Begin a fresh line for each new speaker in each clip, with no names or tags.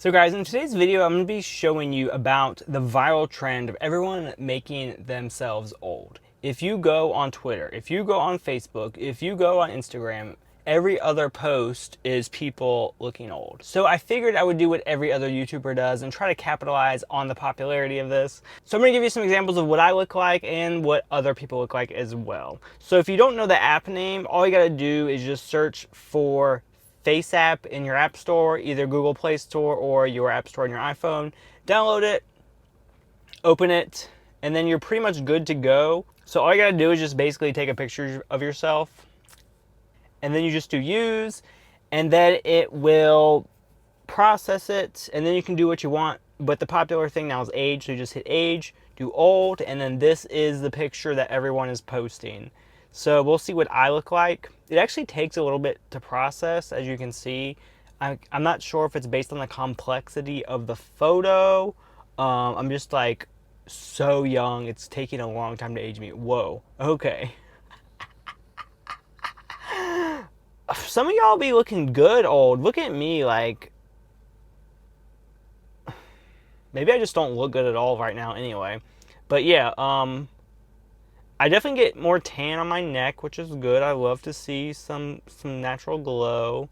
So guys, in today's video, I'm going to be showing you about the viral trend of everyone making themselves old. If you go on Twitter, if you go on Facebook, if you go on Instagram, every other post is people looking old. So I figured I would do what every other YouTuber does and try to capitalize on the popularity of this. So I'm going to give you some examples of what I look like and what other people look like as well. So if you don't know the app name, all you got to do is just search for FaceApp in your app store, either Google Play Store or your app store on your iPhone. Download it, open it, and then you're pretty much good to go. So all you gotta do is just basically take a picture of yourself, and then you just do use, and then it will process it, and then you can do what you want. But the popular thing now is age, so you just hit age, do old, and then this is the picture that everyone is posting. So we'll see what I look like. It actually takes a little bit to process, as you can see. I'm not sure if it's based on the complexity of the photo. I'm just like so young, it's taking a long time to age me. Whoa, okay. Some of y'all be looking good old. Look at me, like, maybe I just don't look good at all right now anyway. But yeah, I definitely get more tan on my neck, which is good. I love to see some natural glow.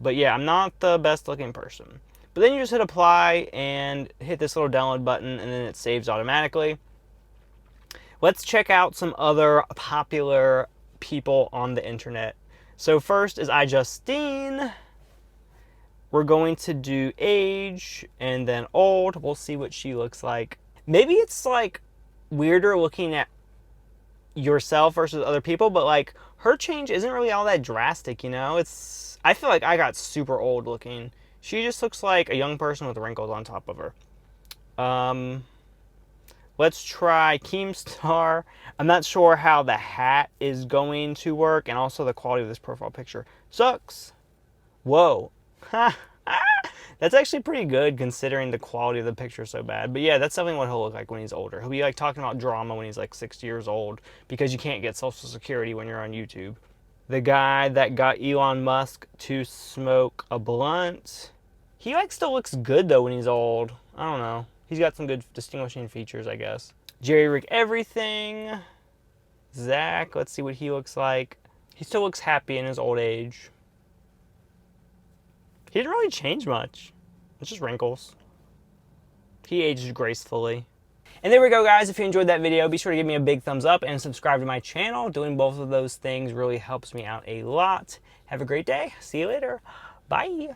But yeah, I'm not the best looking person. But then you just hit apply and hit this little download button, and then it saves automatically. Let's check out some other popular people on the internet. So first is iJustine. We're going to do age and then old. We'll see what she looks like. Maybe it's like weirder looking at yourself versus other people, but like her change isn't really all that drastic, you know? I feel like I got super old looking. She just looks like a young person with wrinkles on top of her. Let's try Keemstar. I'm not sure how the hat is going to work, and also the quality of this profile picture sucks. Whoa. That's actually pretty good considering the quality of the picture so bad. But yeah, that's definitely what he'll look like when he's older. He'll be like talking about drama when he's like 60 years old because you can't get Social Security when you're on YouTube. The guy that got Elon Musk to smoke a blunt. He like still looks good though when he's old. I don't know. He's got some good distinguishing features, I guess. Jerry Rick Everything. Zack, let's see what he looks like. He still looks happy in his old age. He didn't really change much. It's just wrinkles. He ages gracefully. And there we go, guys. If you enjoyed that video, be sure to give me a big thumbs up and subscribe to my channel. Doing both of those things really helps me out a lot. Have a great day. See you later. Bye.